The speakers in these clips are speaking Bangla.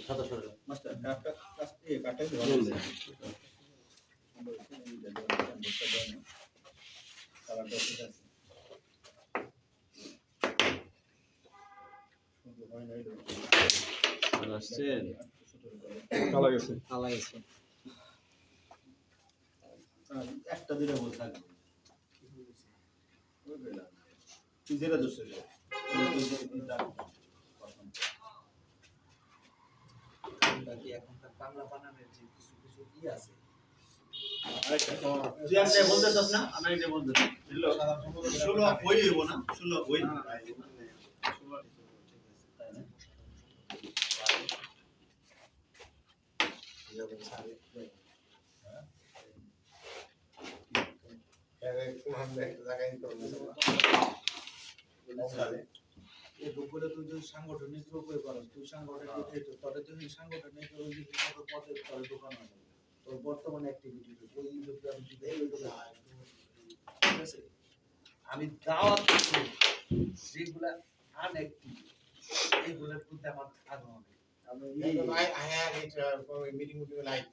সাদা সরে মাস্টার কাটটা ভালো আছে কালারটা ঠিক আছে আসছেন কালা গেছে একটা দুইটা বল থাকবে তুই যেটা দোষ এখনকার বাংলা বানানের যে কিছু কিছু ই আছে তুই আমি বলতেছস না আমি এটা বলতেছি ষোলো বই হইব না 16 বই এই বইগুলো তুই যদি সাংগঠনিক রূপে করস তুই সাংগঠনিক তবে তুই সাংগঠনিক ওই যে পদে তবে দোকান হবে তোর বর্তমান অ্যাক্টিভিটি ওই লোকে আমি ঠিক আছে আমি দাওয়াত দিচ্ছি যেগুলা আনঅ্যাক্টিভ এইগুলোর প্রতি আমার আগ্রহ নেই I had it for a meeting with you like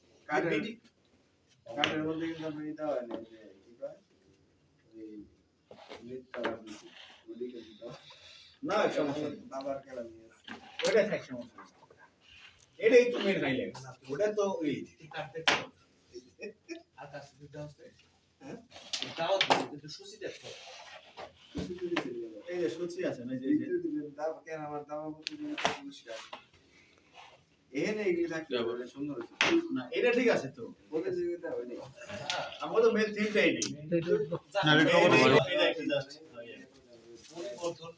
কাঠের মধ্যে কিন্তু আপনি দিতে হয় না যে কি কয় এই লিড করা ওদিকে দিতে না সমস্যা নেই বাবার খেলা নিয়ে ওইটা থাক সমস্যা এটাই তো মেন হাইলাইট ওটা তো ওই কাটতে আকাশ দিতে হচ্ছে হ্যাঁ দাওয়াত দিচ্ছি কিন্তু সুচি দেখতে এই যে সূচি আছে না যে দাম কেন আমার দাম কত দিন পুরস্কার এখানে এগুলি থাকতে হবে সুন্দর না এটা ঠিক আছে তো প্রতিযোগিতা হয় না আমরা তো মেন থিমটাই নেই না এটা একটু জাস্ট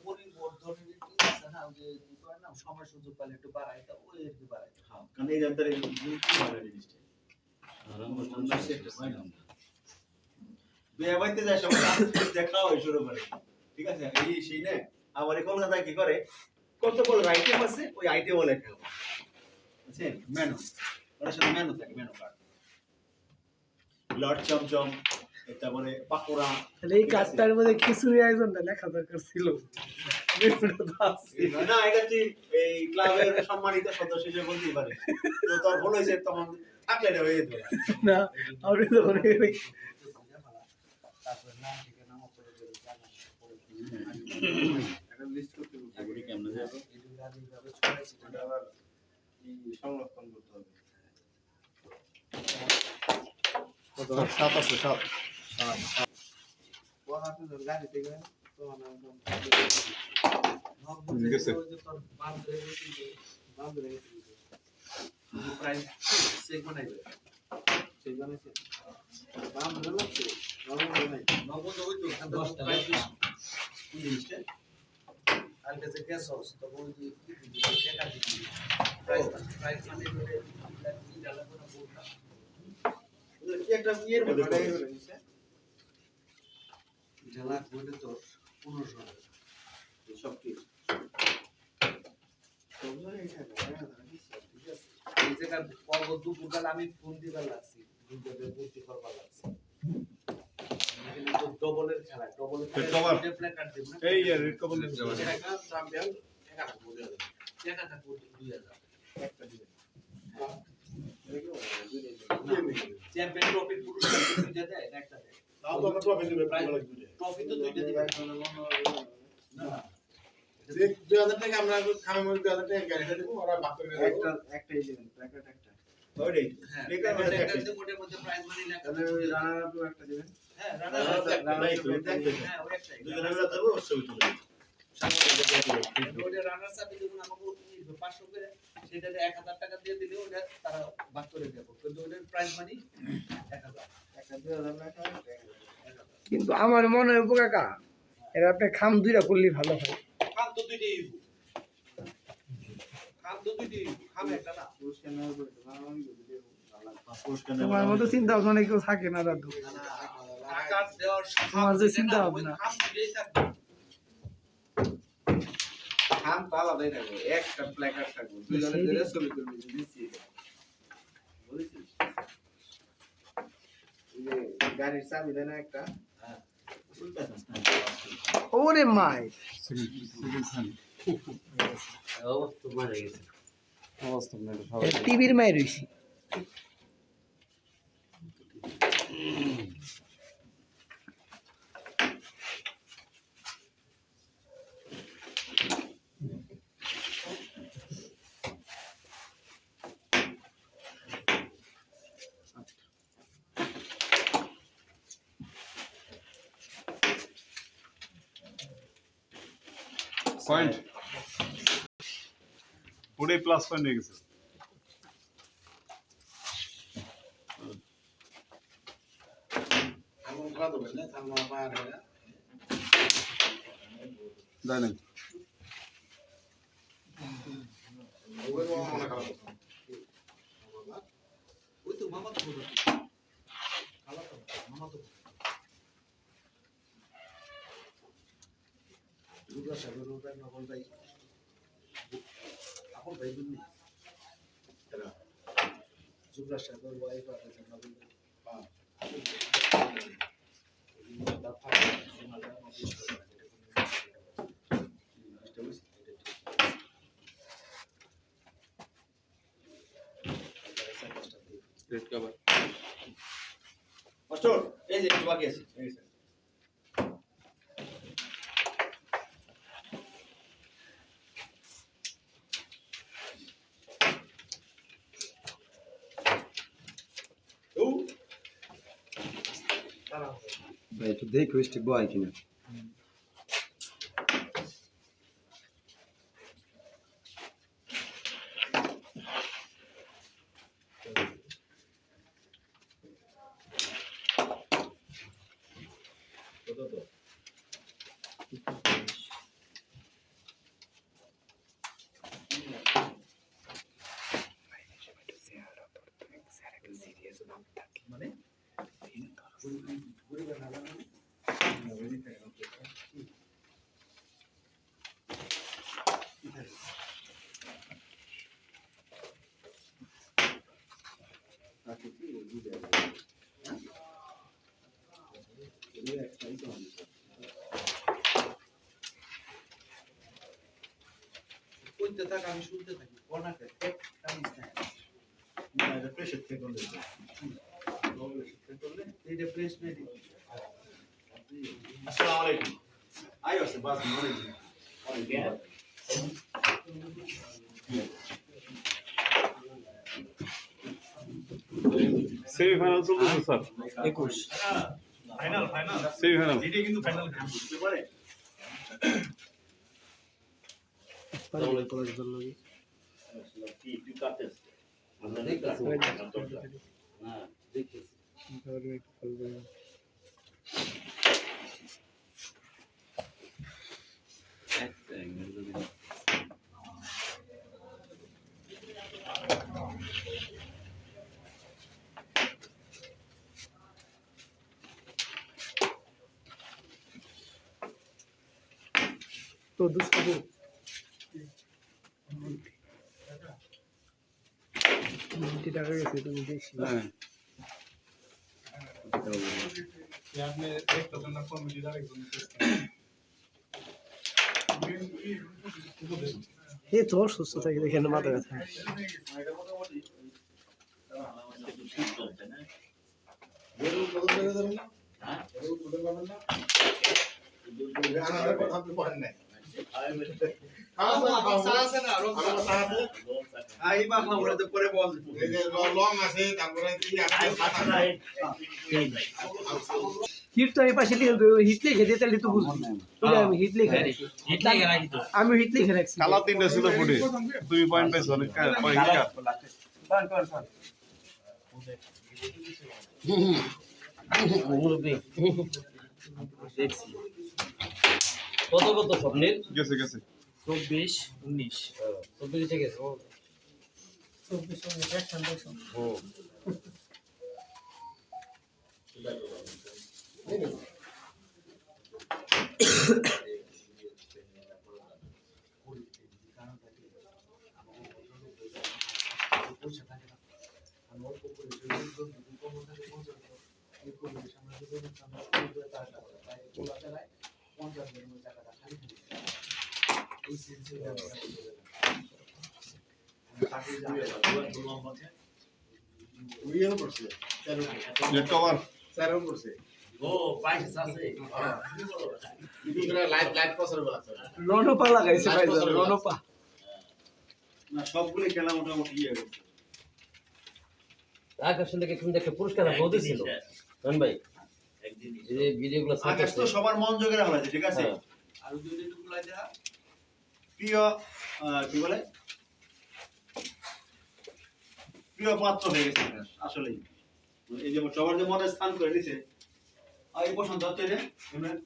পরিবর্ধনের কি আছে না যে কি কয় না সময় সুযোগ পেলে একটু বাড়াই তা ওই আর কি বাড়াই হ্যাঁ কারণ এই জানতারে কি ভালো জিনিসটা বিয়ে বাড়িতে যায় সবাই দেখা হয় শুরু করে ঠিক আছে এই সেই না আবার কলকাতায় কি করে কতগুলো আইটেম আছে ওই আইটেম লেখা হবে বুঝছেন মেনু ওটার সাথে মেনু থাকে মেনু কার্ড লট চমচম তারপরে পাকোড়া তাহলে এই কার্ডটার মধ্যে খিচুড়ি আয়োজনটা লেখা দরকার ছিল না এটা তুই এই ক্লাবের সম্মানিত সদস্য হিসেবে বলতেই পারে তো তোর ভুল হয়েছে তখন থাকলে এটা হয়ে যেত না আমি তো মনে করি তারপরে নাম থেকে নাম করে দেবে জানা একটা লিস্ট করতে হবে এগুলি কেমনে যাবে এগুলো এইভাবে ছড়াইছি এটা আবার এই সংরক্ষণ করতে হবে কত 7 আছে 7 পড়াতে তো গাড়ি থেকে তো ঠিক আছে তোর বান্ধরে প্রাইস চেক বানাইবে সেই বানাইছে দাম ভালো লাগছে নরমাল নাই নগদ হইতো 10 টাকা কোন জিনিসটা আর কাছে গ্যাস হাউস তো ওই যে টাকা দিবি প্রাইস মানে ধরে কি ডালা করে বলতা ওদের কি একটা ইয়ের মধ্যে ওটাই করে নিছে ডালা করে তোর 1500 টাকা সব কি সব জায়গায় এখানে ঠিক আছে এই জায়গা পর্ব দুপুরবেলা আমি ফোন দিবার লাগছি দুপুরে ভর্তি করবার লাগছি ডবলের খেলা ডবলের ডবল। প্ল্যাকার্ড দেব না এই যে রেড কবল দিতে হবে এটা চ্যাম্পিয়ন টাকা করে দেবে টাকা করে 2000 একটা দিবেন চ্যাম্পিয়ন ট্রফি পুরস্কার দুইটা দেয় না একটা দেয় তাও তো আমরা ট্রফি দিবে প্রাইজ দিবে ট্রফি তো দুইটা দিবে না যে 2000 টাকা আমরা খামের মধ্যে 2000 টাকা গাড়িটা দেবো ওরা ভাগ করে দেবে একটাই দিবেন প্যাকেট একটা ওইটাই হ্যাঁ এটা মানে একটা ওটার মধ্যে প্রাইজ মানি লেখা তাহলে ওই রানার আপ একটা দিবেন হ্যাঁ রানার রানার নাই তো হ্যাঁ ওই একটাই দুজনে মিলে দেবো ছবি তুলবে ওটা রানার সাথে যখন আমাকে 500 করে সেটাতে 1000 টাকা দিয়ে দিলে ওটা তারা ভাগ করে দেব কিন্তু ওটার প্রাইজ মানি 1000 একটা 2000 টাকা কিন্তু আমার মনে হয় কাকা এর আপনি খাম দুইটা করলে ভালো হয় খাম তো দুইটাই খাম তো দুইটাই খাম একটা না পুরস্কার নেওয়ার পরে রানার যদি দেবো পুরস্কার তোমার মতো চিন্তা ভাবনা কেউ থাকে না দাদু টাকা দেওয়ার তোমার যে চিন্তা ভাবনা খাম দুইটাই থাকবে খাম তো আলাদাই থাকবে একটা প্ল্যাকার্ড থাকবে দুজনের ধরে ছবি তুলবে দিচ্ছি বুঝেছিস এই যে গাড়ির চাবি দেয় না একটা ওরে মাই টিভির মায়ের রইছি পয়েন্ট পুরো প্লাস পয়েন্ট হয়ে গেছে এমন করা দেবে না তার মা পায় না দেয় নাই ওই মনে খারাপ ওই তো মামা তো বলো খালা তো মামা তো দুর্গা সাগর ভাই নকল ভাই এখন ভাই বুঝলি দুর্গা সাগর ওয়াইফ আর নকল ভাই রেড কভার মাস্টার এই যে একটু বাকি আছে এই যে ও ভাই একটু দেখো স্টিক বয় কিনা কত তো মানে পরিবার না মানে কইতে থাক আমি শুনতে থাকি কোনাকে এক টানিস না না এটা প্রেসার চেক করলে এইটা প্রেস নেই আসসালামু আলাইকুম আইও সে বাস মনে সেমিফাইনাল চলতেছে স্যার 21 ফাইনাল ফাইনাল সেমিফাইনাল এটা কিন্তু ফাইনাল গেম বুঝতে পারে কলেজ বললো কি তুই কাটেস আমরা দেখি তো দুষ্কর টাকা গেছে তুমি দেখছি হ্যাঁ আপনি দেখতেছেন না কমিটির আরেকজন এ তো সুস্থ থাকে দেখেন মাথা ব্যথা এটা মোটামুটি বেরু বদল করে দেবেন না হ্যাঁ বেরু বদল করবেন না আনার কথা আপনি বলেন নাই আছে না রোগ আছে আই মা আমরা তো পরে বল এই যে লং আছে তারপরে এই আছে হিট তো এই পাশে লিখে হিট লিখে দিয়ে তাহলে তো বুঝবি বুঝলি আমি হিট লিখে আমি হিট লিখে রাখছি কালা তিনটা ছিল ফুটে 2 পয়েন্ট পেয়েছ অনেক পয়েন্ট কত কত স্বপ্নের গেছে গেছে 24 19 24 থেকে ও 24 একটা দেখো ও পয়সা থাকে না আমি অল্প করে যদি কম থাকে 50 এই পরিবেশ আমরা যদি আমরা টাকা তাই বলা যায় 50 এর টাকাটা খালি খালি এই সিলসিলা তাকে উড়িয়েও পড়ছে নেট কভার স্যারও পড়ছে লাইট লাইট পছন্দ লাগছে রনপা লাগাইছে ভাই রনপা না সবগুলো খেলা মোটামুটি ইয়ে করছে আকাশ থেকে কিন্তু একটা পুরস্কার বলতে ছিল রন ভাই এই ভিডিওগুলো আকাশ তো সবার মন জোগাড় হয়েছে ঠিক আছে আর যদি একটু গুলাই দেয়া প্রিয় কি বলে প্রিয় পাত্র হয়ে গেছে আকাশ, আসলেই এই যে সবার যে মনে স্থান করে দিছে আর এই পছন্দ হচ্ছে যে ইমরান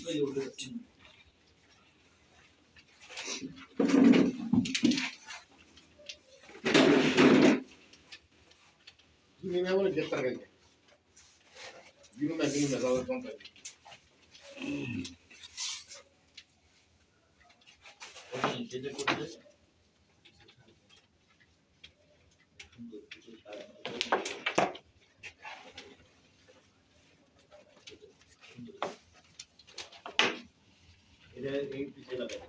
এই যে উঠে যাচ্ছে। গিনি না বলে গ্রেফতার করে গিনি না যাওয়ার কম করে এটা এই পিছিয়ে লাগাই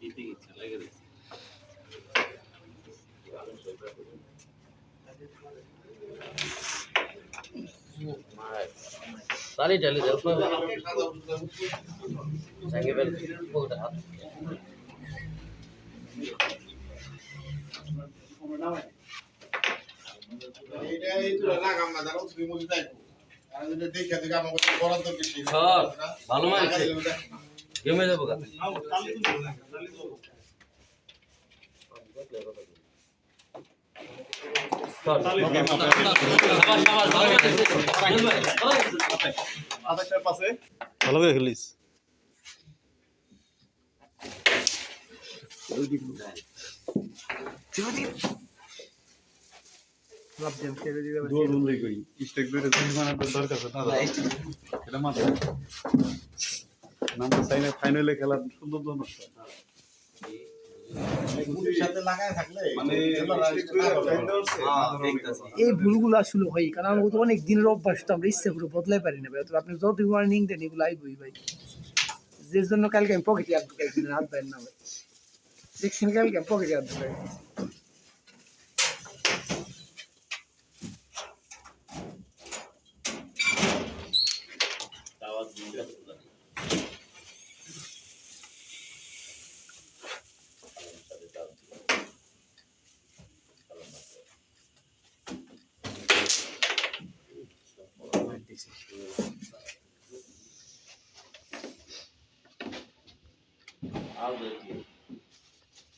দিতে গেছে লাগে দিচ্ছে তালি টালি দাও সঙ্গে বেল বলটা হাত এইটা এই তো লাগাম না জানো তুমি মুজি তাই আর যদি দেখে দেখে আমাকে বরাদ্দ বেশি স্যার ভালো মানছে গেমে যাবো গা তালি তুলবে তালি তুলবে আদাশের পাশে ভালো করে খেলিস ভাবছেন ছেড়ে দিবে দৌড় বললে কই স্টেক ধরে মানে তো দরকার আছে না এটা মাত্র নাম্বার সাইনে ফাইনালে খেলার সুন্দর জন্য মুজির সাথে লাগায় থাকলে মানে এই ভুলগুলো আসলে হয় কারণ আমাকে তো অনেক দিনের অভ্যাস তো আমরা ইচ্ছা করে বদলাই পারি না ভাই তো আপনি যত ওয়ার্নিং দেন এগুলো আইবই ভাই যে জন্য কালকে আমি পকেটে হাত ঢুকাইছি হাত দেন না ভাই দেখছেন কালকে আমি পকেটে হাত ঢুকাইছি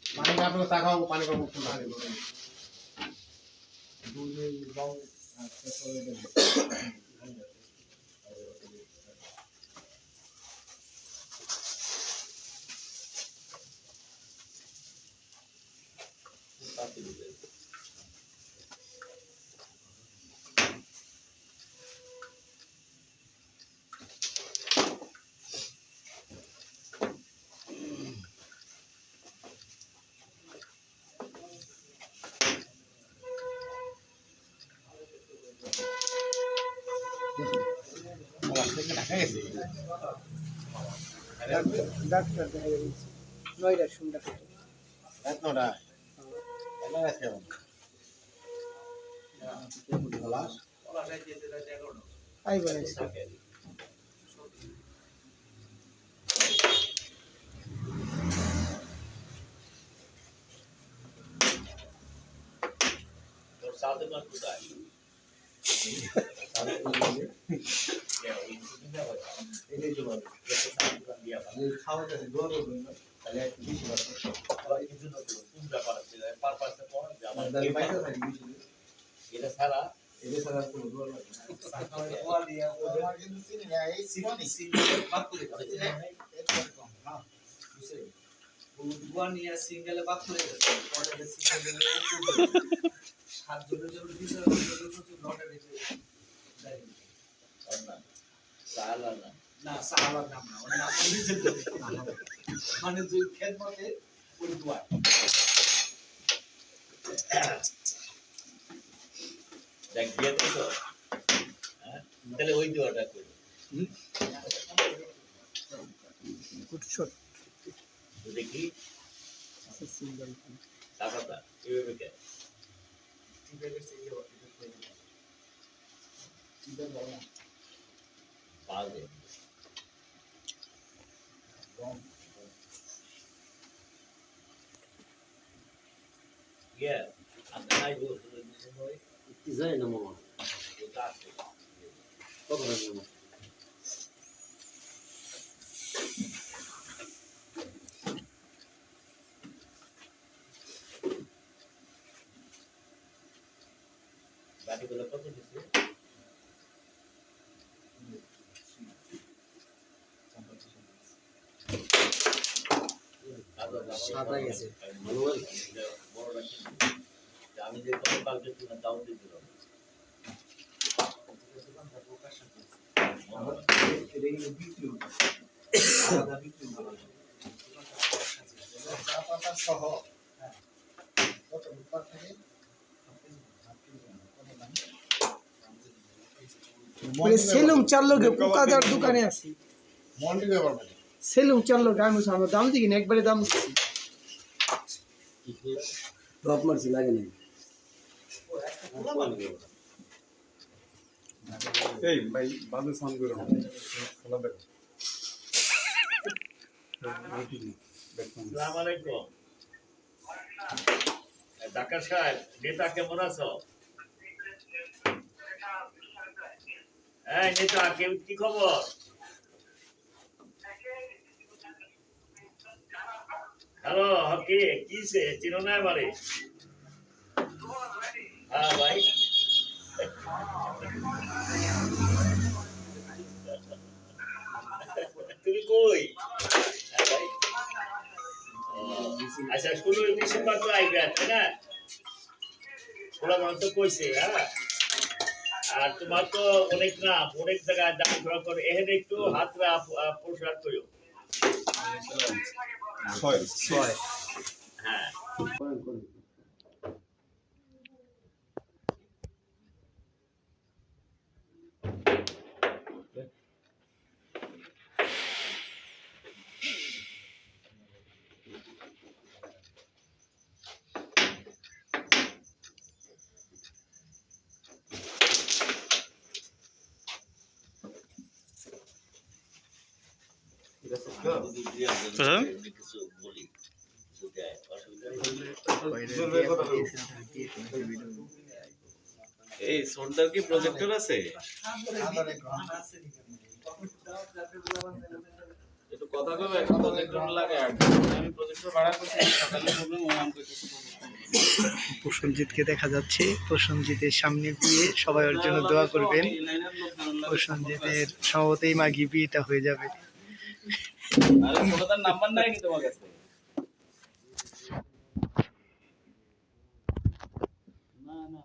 পানি আপনার টাকাও পানি পাবো পানি ডাক্তার দেখা গেছে 9টার সময় ডাক্তার রাত 9টা এলা রাত কেমন আই বলেছে এটা ছাড়া সিঙ্গেলে বাদ করে গেছে সাতজনের জন্য লটে রেখে না সাহাবার নাম না ওর নাম মানে যে খেদমতে ওই দোয়া দেখ দিয়ে তো তাহলে ওই দেওয়াটা করি গুড শট দেখি টাকাটা এইভাবে কে পাবে আপনি নাই বলতে যাই না মামা ওটা আছে কত মামা বাকিগুলো কত দিচ্ছে সাদা গেছে ভালো আর কি বড়টা আমি যে কত কালকে ছিলাম তাও দিয়ে দিলাম সেলুম চার লোকে পোকাদার দোকানে আছি মন্ডি ব্যাপার মানে সেলুম চার লোক আমি আমরা দাম দিই না একবারে দাম দিচ্ছি ড্রপ মারছি লাগে না এই ভাই বাজে সাউন্ড করে খেলা দেখো আসসালামু আলাইকুম ডাক্তার সাহেব নেতা কেমন আছো এই নেতা কি খবর হ্যালো হকি কিসে চিনো না বাড়ি হ্যাঁ ভাই তুমি কই হ্যাঁ ভাই আচ্ছা 16 ডিসেম্বর তো আইবে তাই না ওরা তো কইছে হ্যাঁ আর তোমার তো অনেক জায়গায় দাম ঘোরা করে এখানে একটু হাতরা প্রসার করো 6 হ্যাঁ এই সোনটার কি প্রজেক্টর আছে একটু কথা কবে একটা প্রজেক্টর লাগে আমি প্রজেক্টর ভাড়া করছি সকালে প্রবলেম ওয়ান করতেছি প্রসেনজিৎকে দেখা যাচ্ছে প্রসেনজিতের সামনে গিয়ে সবাই ওর জন্য দোয়া করবেন প্রসেনজিতের সম্ভবতই মাগি বিয়েটা হয়ে যাবে আরে কোনটার নাম্বার নাই কি তোমার কাছে না না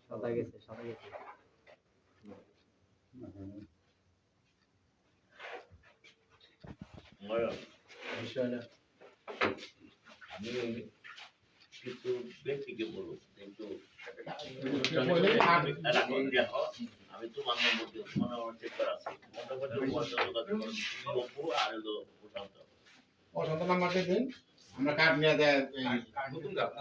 সাদা গেছে বিষয়টা আমি কিছু ব্যক্তিকে বলবো কিন্তু আমি তোমার নম্বর দিও তোমার নম্বর চেক করা আছে আর হলো প্রশান্ত অশান্ত নাম্বারটা দেন আমরা কার্ড নিয়ে দেয় নতুন গাছ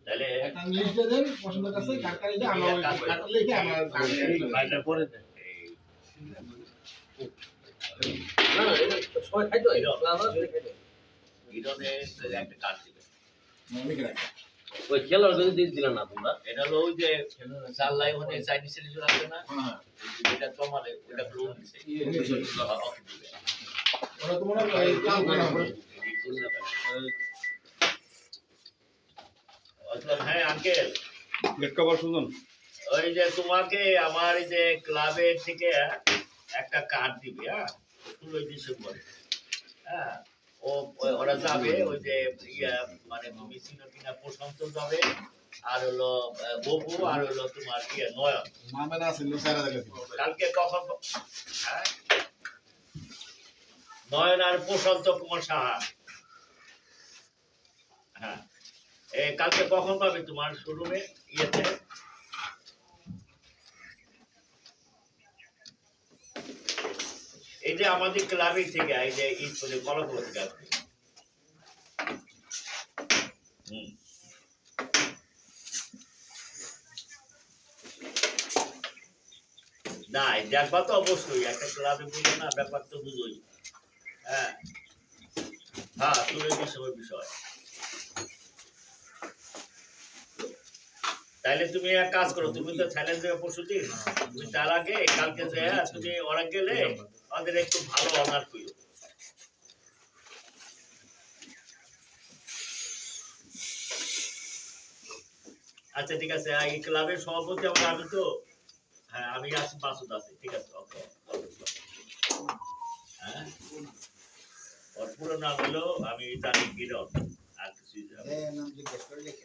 তাহলে একটা লিস্ট দেন পছন্দের কাছে কার্ডটা লিখে আমরা ওই কার্ডটা লিখে আমরা কার্ড নিয়ে আসবো। ফাইলটা পরে দেন না এটা সবাই খাইতো ইডনে একটা কাজ দিবে লিখে রাখি ওই খেলার যদি দিল না তোমরা এটা হলো ওই যে চার লাই ওখানে চাইনিজ সিলিজর আছে না হ্যাঁ এটা তোমারে এটা গ্রো দিছে ওরা তো মনে হয় কাজ করে না হ্যাঁ আঙ্কেল গেট কভার সুজন ওই যে তোমাকে আমার এই যে ক্লাবের থেকে একটা কার্ড দিবে, হ্যাঁ 16 ডিসেম্বরে। হ্যাঁ ওরা যাবে ওই যে মানে তুমি চিনো কিনা, প্রশান্ত যাবে, আর হলো ববু, আর হলো তোমার নয়ন। নামে না ছিল সারা দেখে কালকে কখন? হ্যাঁ নয়ন আর প্রশান্ত কুমার সাহা। হ্যাঁ কালকে কখন পাবে তোমার শোরুমে ইয়েতে? এই যে আমাদের ক্লাবের থেকে এই যে ঈদ করে কলাকলা থেকে আসবে। না দেখবা তো অবশ্যই, একটা ক্লাবে বুঝো না, ব্যাপার তো বুঝোই। হ্যাঁ হ্যাঁ তুলে বিষয় বিষয়। তাইলে তুমি এক কাজ করো, তুমি তো থাইল্যান্ড যাবে পরশুদিন, তুমি তার আগে কালকে যে তুমি ওরা গেলে আমাদের একটু ভালো অনার করো। আচ্ছা ঠিক আছে, এই ক্লাবের সভাপতি আমি তো, হ্যাঁ আমি আছি, মাসুদ আছি, ঠিক আছে ওকে। হ্যাঁ ওর পুরো নাম হলো, আমি জানি গিরন, আর কিছু নাম জিজ্ঞেস করে লিখে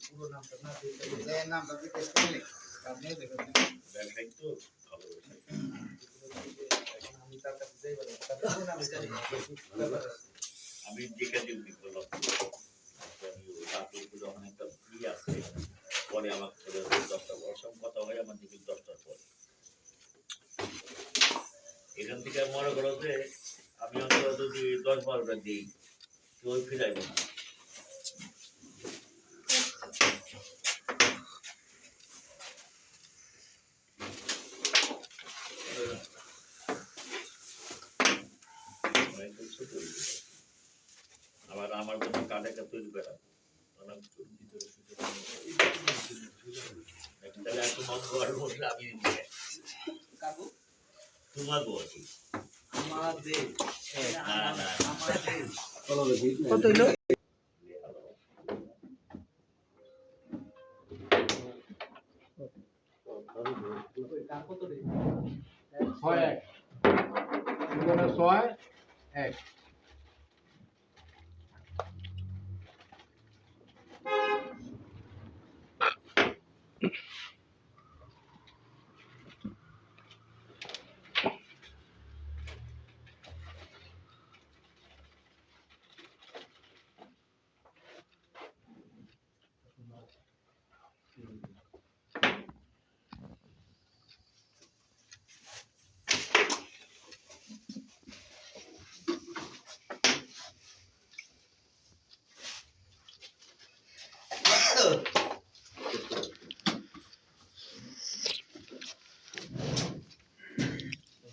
পুরো নামটা না দিলে নামটা জিজ্ঞেস করে লিখে আপনি দেখেন ব্যবসায়িক তো ভালো। আমি তার কাছে যাই বলে তার নাম জানি আমি যেখানে ডিউটি করলাম রাতগুলো অনেকটা ফ্রি আছে, পরে আমার 10টা বর্ষম কথা হয় আমার দিকে 10টার পর। এখান থেকে মনে করো যে আমি অন্তত যদি 10-12টা দিই, কেউ ফিরাইব না। আবার আমার জন্য কার্ড একটা তৈরি করা, তাহলে একটু মঙ্গ আর বসে আমি তোমার বসি আমাদের না না কত হইলো? কত রে 6-1 জীবনে 6-1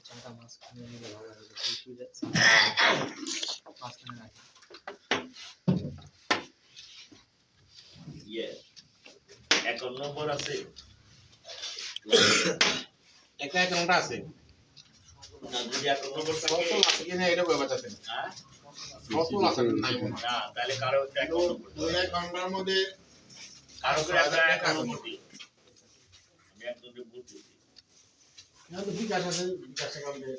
চাটা মাছ কিনে নিলে ভালো হবে তুই মাছ কিনে রাখ এক নম্বর আছে একটা একটা আছে না, যদি 1 নম্বর কত থাকে আছে কিনা এটা কই বাঁচাছে হ্যাঁ কত আছে নাই মনে না, তাহলে কারো একটা 1 নম্বর, দুই এক ঘন্টার মধ্যে কারো করে একটা 1 নম্বর দিই, আমি একজনকে বলতেছি। না তো বিকাশ আছে বিকাশ করবে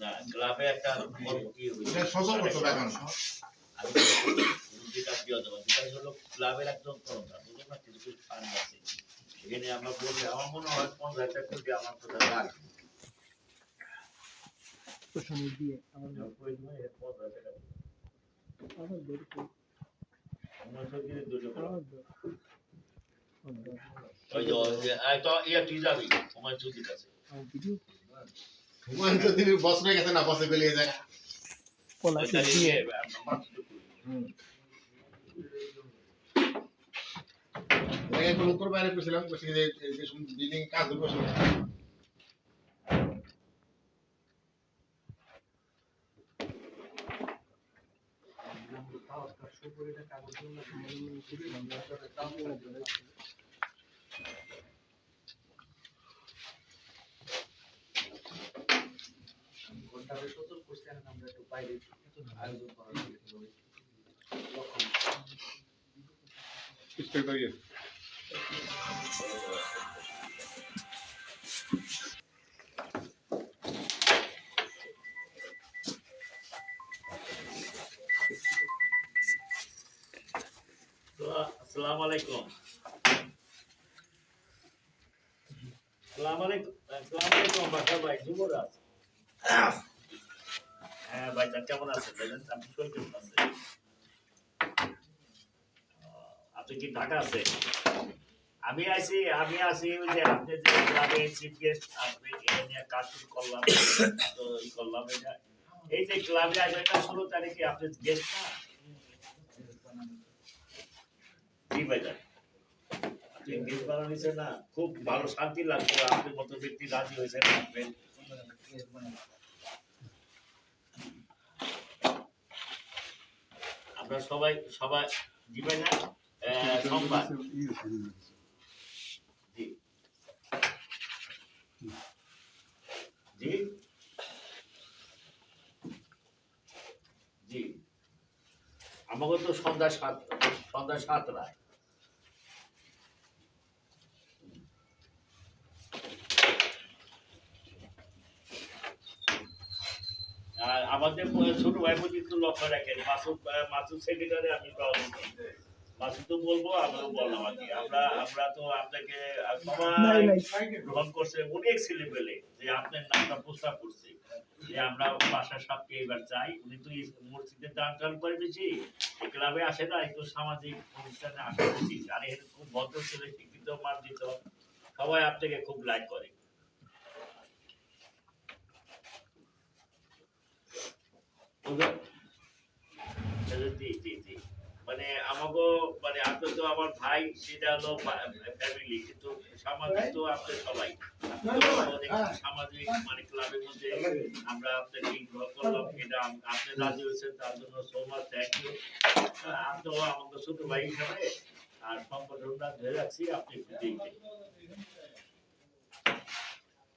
না ক্লাবে একটা কি এটা সচল করতে হবে এখন আমি বিকাশ দিয়ে দেবো। বিকাশ হলো ক্লাবের একজন কর্মকর্তা, বুঝলেন না, কিছু ফান্ড আছে এখানে। আমরা বললে আমার মনে হয় 50,000 টাকা করে আমার তো লাগবে। দিয়ে আমার হুমায়ুন চৌধুরীর বস হয়ে গেছে না বসে বেরিয়ে যায় এখন উত্তর বাইরে করেছিলাম যে বিল্ডিং কাজ করছিল ঘন্টাতে সচল করছি এখন আমরা একটু বাইরে আয়োজন করার জন্য ইনস্পেক্টর আসসালামু আলাইকুম। আসসালামু আলাইকুম বাসা ভাই, যুবরাজ। হ্যাঁ ভাইজান, কেমন আছেন ভাইজান? আপনি শরীর কেমন আছে? আপনি কি ঢাকা আছে? আমি আছি ওই যে আপনি যে ক্লাবে চিফ গেস্ট, আপনি এটা নিয়ে কাজ শুরু করলাম, তো এই করলাম এটা। এই যে ক্লাবে আসবেন না 16 তারিখে, আপনি গেস্ট না? জি ভাইজান, আপনি গেস্ট বানানিছে না, খুব ভালো শান্তি লাগছে। আপনার মতো ব্যক্তি রাজি হয়েছেন আপনি। আমরা সবাই জি ভাইজান, সোমবার। জি জি জি, আমাকে তো সন্ধ্যা 7টায়। আর আমাদের ছোট ভাই প্রতি একটু লক্ষ্য রাখেন, মাসুদ সেক্রেটারি, আমি মাসুদ তো বলবো, আমিও বললাম আর কি। আমরা তো আপনাকে সবাই গ্রহণ করছে, অনেক ছেলেপেলে যে আপনার নামটা প্রস্তাব করছে যে আমরা বাসার সাথে এবার চাই। উনি তো মসজিদে দান টান করে বেশি, ক্লাবে আসে না, একটু সামাজিক অনুষ্ঠানে আসা উচিত। আর এর খুব ভদ্র ছেলে, শিক্ষিত, মার্জিত, সবাই আপনাকে খুব লাইক করে। জি জি জি, মানে আমাকে, মানে আপনি তো আমার ভাই, সেটা হলো ফ্যামিলি, কিন্তু সামাজিক তো আপনি সবাই। আপনি তো অনেক সামাজিক, মানে ক্লাবের মধ্যে আমরা আপনাকে গ্রহণ করলাম, এটা আপনি রাজি হয়েছেন, তার জন্য সো মাচ থ্যাংক ইউ। আপনিও আমাকে ছোট ভাই হিসাবে আর সংগঠনটা ধরে রাখছি, আপনি একটু দেখবেন,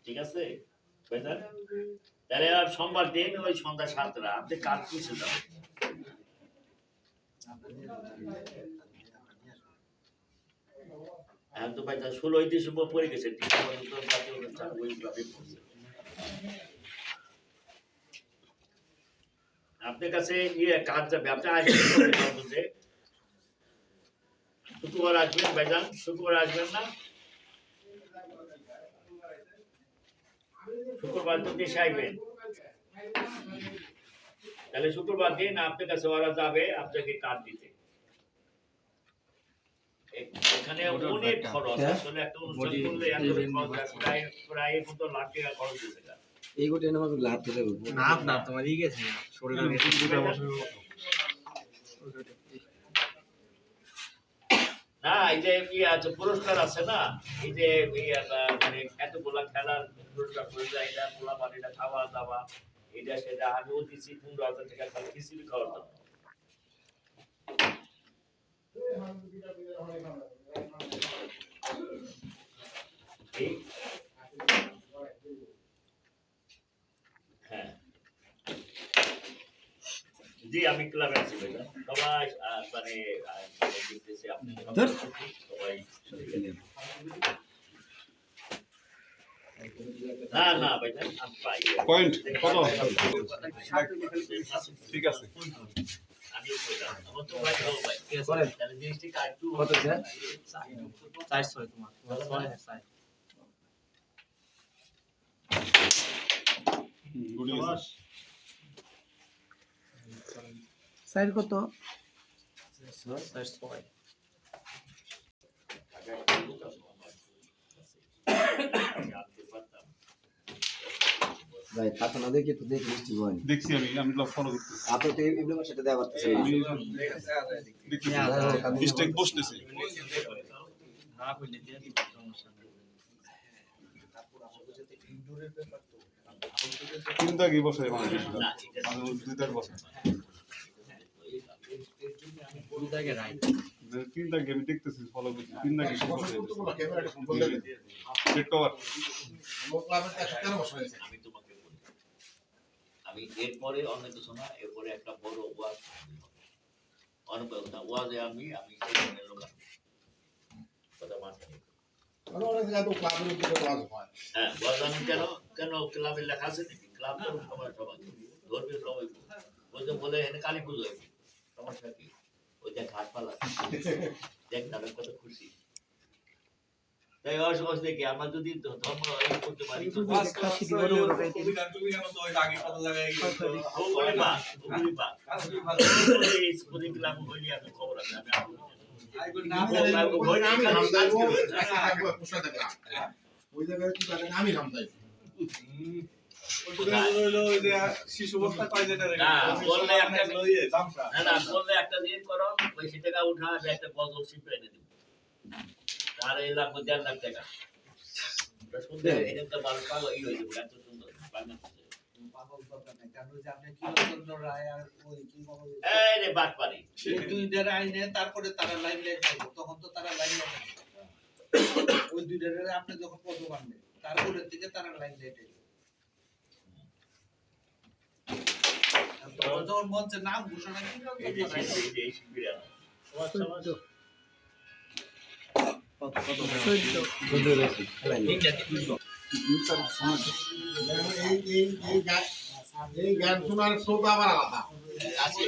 ঠিক আছে ভাইজান? তাহলে আর সোমবার দিন ওই সন্ধ্যা 7টা, আপনি কাজ পিছু যাবেন। এখন তো ভাই 16ই ডিসেম্বর পড়ে গেছে, জাতীয় অনুষ্ঠান ওইভাবে পড়ছে। আপনার কাছে কাজ যাবে, আপনি আসবেন শুক্রবার আসবেন ভাইজান, শুক্রবার আসবেন না? শুক্রবার তো দেশে আসবেন, তাহলে শুক্রবার দিন আপনার কাছে ওরা যাবে আপনাকে কার্ড দিতে। এখানে অনেক খরচ, আসলে একটা অনুষ্ঠান করলে এত খরচ, প্রায় 15 লাখ টাকা খরচ হয়ে যায়। এই গোটে নাম লাভ দিতে না না তোমার ই গেছে শরীর না, এই যে আছে পুরস্কার আছে না, এই যে মানে এতগুলা খেলার পুরস্কার করে যায়, এটা পোলা পানিটা খাওয়া দাওয়া, এটা সেটা আমিও দিচ্ছি 15,000 টাকা খালি খিচুড়ি খাওয়ার জন্য। হ্যাঁ জি, আমি ক্লাবে আছি ভাইয়া, সবাই মানে দেখতেছি আপনি সবাই। না না ভাইয়া, আমি পাই পয়েন্ট কত? ঠিক আছে, আমি আমার তো ভাই ভালো ভাই, তাহলে জিনিসটি কাটু কত স্যার 400 তোমার 6 গুড নিউজ। সাইড কত? 6 ভাই খাতা না দেখে তো দেখি মিষ্টি হয় দেখছি আমি ব্লগ ফলো করতেছি, আপনি তো এই ব্লগের সাথে দেওয়া করতেছেন আমি দেখছি মিস্টেক বসতেছে। না বললে দিয়ে দিই সমস্যা নেই তিন দাগই বসে মানে দুই দাগ বসে, দুই দাগে রাইট তিন দাগে আমি দেখতেছি ফলো করছি, তিন দাগে ক্যামেরাটা ফোন করে দে সেট কভার। আমার ক্লাবের 113 বছর হয়েছে আমি তোমাকে বলি, আমি এরপরে অনেক কিছু না, এরপরে একটা বড় ওয়াজ, অনেক ওয়াজে আমি সেই ধরনের লোক কথা মাথায় আর অনেক জায়গায় তো ক্লাবের উদ্যোগে ওয়াজ হয়। হ্যাঁ বদনাম কেন কেন ক্লাবের লেখা আছে নাকি ক্লাব তো সবাই সবাই ধর্মীয় সবাই ওই যে বলে এখানে কালী পুজো হয়েছে সমস্যা কি ওই যে ঘাটপালা দেখ তাদের কত খুশি তাই অসহজ দেখি আমরা যদি ধর্ম ই করতে পারি তো খাসি দিয়ে বড় বড় খাইতে ওগুলি বাদ ওগুলি বাদ স্কুলে ক্লাব হইলে আমি খবর আছে আমি হামদাইবো, আজকে থাকবো, পোষা থাকলাম। ওই জায়গায় কি থাকে না, আমি হামদাইবো। শিশু বস্তা কয় যেটা না বললে একটা না না বললে একটা দিন করো 20 টাকা উঠা আর একটা বদল শিপ এনে দিব আর এই লাখ 1.5 লাখ টাকা ওটা শুনতে এটা তো ভালো পাগল ই হয়ে যাবে এত সুন্দর বাংলাদেশে পাগল দরকার নাই কারণ ওই যে আপনি কিরণচন্দ্র রায় আর ওই কি বাবা এই রে বাট পারি এই দুইটার আইনে তারপরে তারা লাইন লাইন খাইবো তখন তো তারা লাইন লাইন ওই দুইটার আপনি যখন কত বানবে তারপরে থেকে তারা লাইন লাইন তখন যখন মঞ্চে নাম ঘোষণা এই যে কিরণচন্দ্র রায় এই শিবিরা সমাজ সমাজ 14 এই গান শোনার শ্রোতা আবার আলাদা। আছে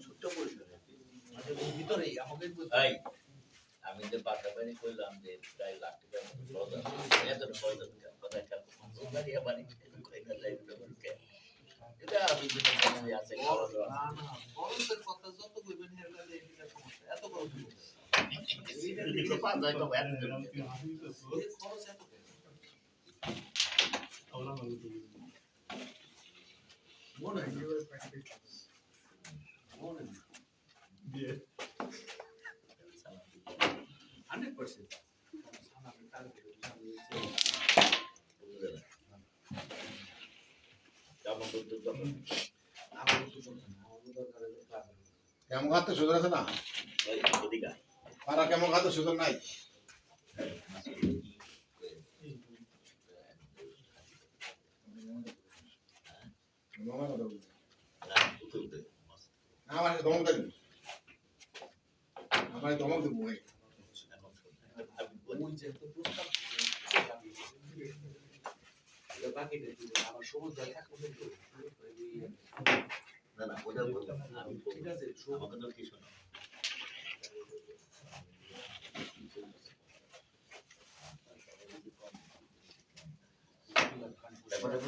ছোট্ট পরিসরে মানে ওর ভিতরেই আমাকে ভাই আমি যে বাটা বাড়ি করলাম যে প্রায় লাখ টাকা খরচ আছে এত খরচ আছে কথা খেয়াল করুন বাড়ি আমার কয়টা লাইফ এটা বিভিন্ন ধরনের আছে খাওয়া দাওয়া না না খরচের কথা যত কইবেন এর কাছে এটা সমস্যা এত খরচ হইব দিকে পাঁচ যায় তো এত এই খরচ এত কেন? মনে হয় না। মনে হয় না। 100% সালামের টার্গেট কেমন করতে তখন আমার তো চলছে না আমার দরকার হলে ক্লাব কেমন খাতে সুযোগ আছে না? ওই ওদিকে তারা কেমন খাতে সুযোগ নাই? মামার কথা বলছি। না উঠে উঠে আমার ধমক দেবো, আমার ধমক দেবো ভাই। ওই যে তো প্রস্তাব এটা বাকি দেখি আমার সবুজ ভাই থাকবে না না ওটা বলবো আমি ঠিক আছে আমাকে তো কি শোনো ব্যাপারটা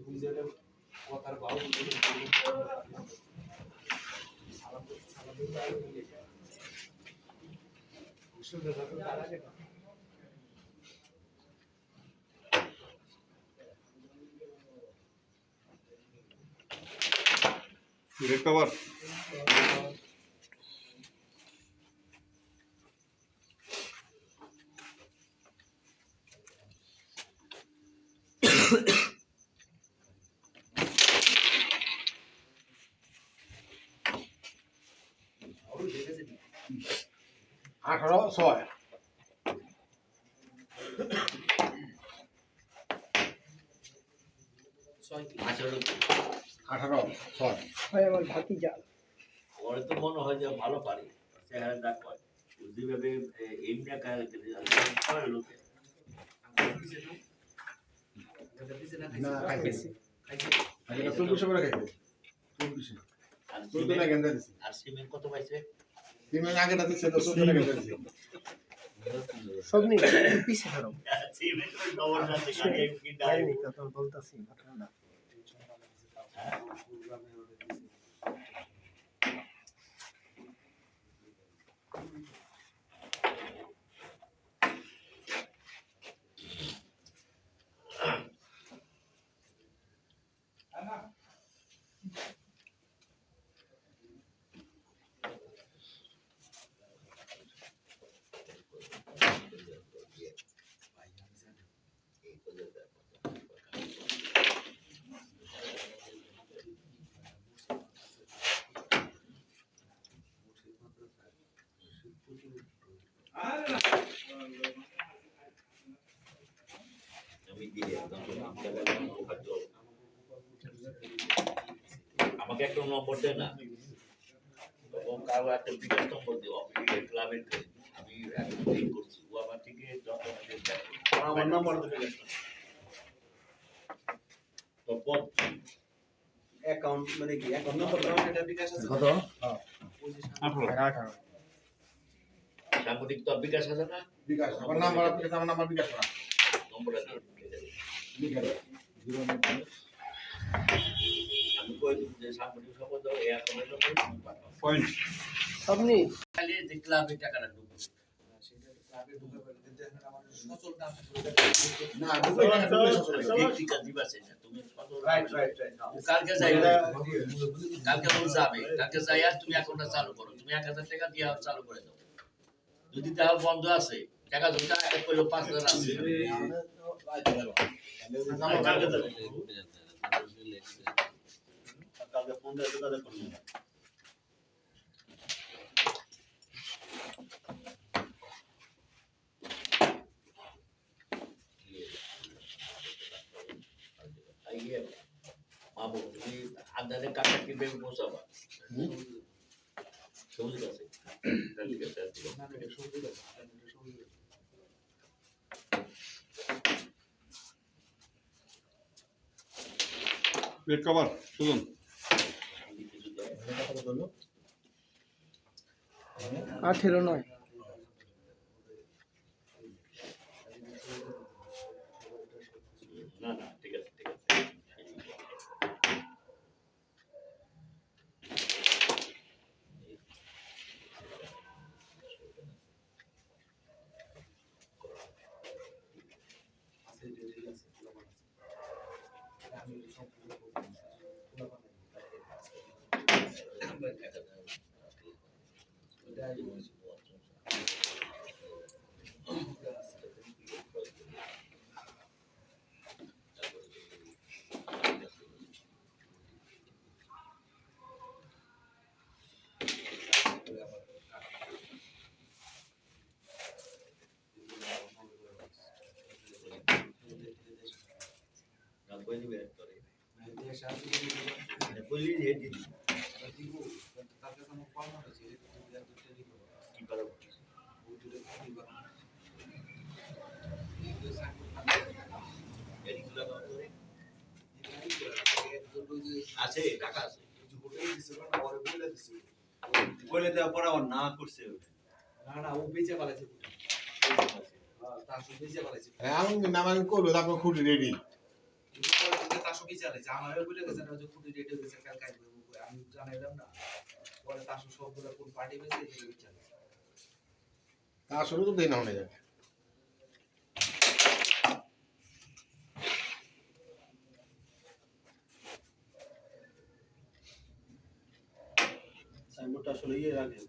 বুঝছো কথার ভাও রিকভার আরো দেখেছে 18/6 আসলে 18/6 ভাই আমার ভাতিজা ওর তো মনে হয় যে ভালো পারি চেহারা ডাক হয় যেভাবে এমনি করে লোকে না খাইছে খাইছে আগে 24 করে খাইছে 24 আর 14 না গেন্দা দিছে আর সিমেন্ট কত পাইছে তিন আগেটা দিছে 14 না গেন্দা দিছে সব নিয়ে পিছে ধরো সিমেন্ট খবর না থেকে কি ডাই বাইরে কথা বলতাছি ঘটনাটা আমি দিয়ে একদম আমাকে একটা নম্বর দেয় না এবং কারো একটা বিকাশ নম্বর দিও ক্লাবের আমি এখন ঠিক করছি ও আমার থেকে যত আমার নাম্বার তো ঠিক আছে তো পদ অ্যাকাউন্ট মানে কি অ্যাকাউন্ট নাম্বার এটা বিকাশ আছে কত সাংগঠনিক তো বিকাশ আছে না বিকাশ আমার নাম্বার আপনি আমার নাম্বার বিকাশ করা নম্বরটা বিকাশ আমি কই দিব যে সাংগঠনিক শপথ দাও এই অ্যাকাউন্টে তো পয়েন্ট আপনি খালি যে ক্লাবে টাকাটা ঢুকবে সেটা ক্লাবে ঢুকে পারে কিন্তু এখন আমাদের সচল না থাকলে না দুটোই টাকা ঢুকলে সচল হয়ে যাবে। ঠিক আছে দিবাছে না তুমি কত রাইট কালকে যাই কালকে লোক যাবে কালকে যাই আর তুমি অ্যাকাউন্টটা চালু করো তুমি 1000 টাকা দিয়ে চালু করে দাও যদি তাও বন্ধ আছে টাকা যদি এক কইলো 5000 আছে কালকে যাবে কালকে ফোন দিয়ে যোগাযোগ করুন আইয়ে বাবু তুমি আন্দাজে টাকা কিভাবে পৌঁছাবা সবুজ আছে ঠিক আছে না এটা সবজি আছে এটা সবজি প্লেট কভার সুজন 18 না না ঠিক আছে ঠিক আছে আছে এটা ঠিক আছে আমি সব খোলা না কই দিবে তোরে দেশ আছে মানে কইলি যে দিদি দিব তার কাছে আমার কম হয়েছে এটা দুটো দিব কি পারো ওই দুটো দিব এদিকগুলো দাও তোরে আছে টাকা আছে বলে দেওয়া পর আবার না করছে না না ও বেঁচে পালাইছে তার সব বেঁচে পালাইছে এমন নামান করলো তারপর খুঁটি রেডি তার সব বেঁচে পালাইছে আমারও বলে গেছে না যে খুঁটি রেডি হয়েছে কাল কাজ আমি জানাইলাম না পরে তার সবগুলো কোন পার্টি বেঁচে এদিকে বেঁচে তার শুরু তো দেই না হয়ে যাবে সাইনবোর্ডটা আসলে ইয়ে রাখে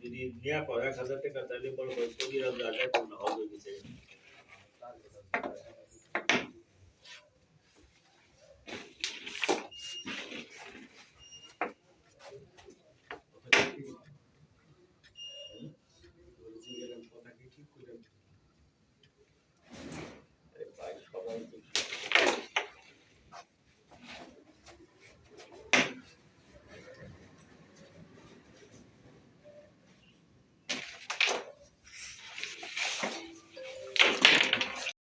যদি নিয়া কর 1000 টাকা তাহলে বড় বড় সদিরা যা যায় কোন হবে দিছে কথা কি ঠিক করে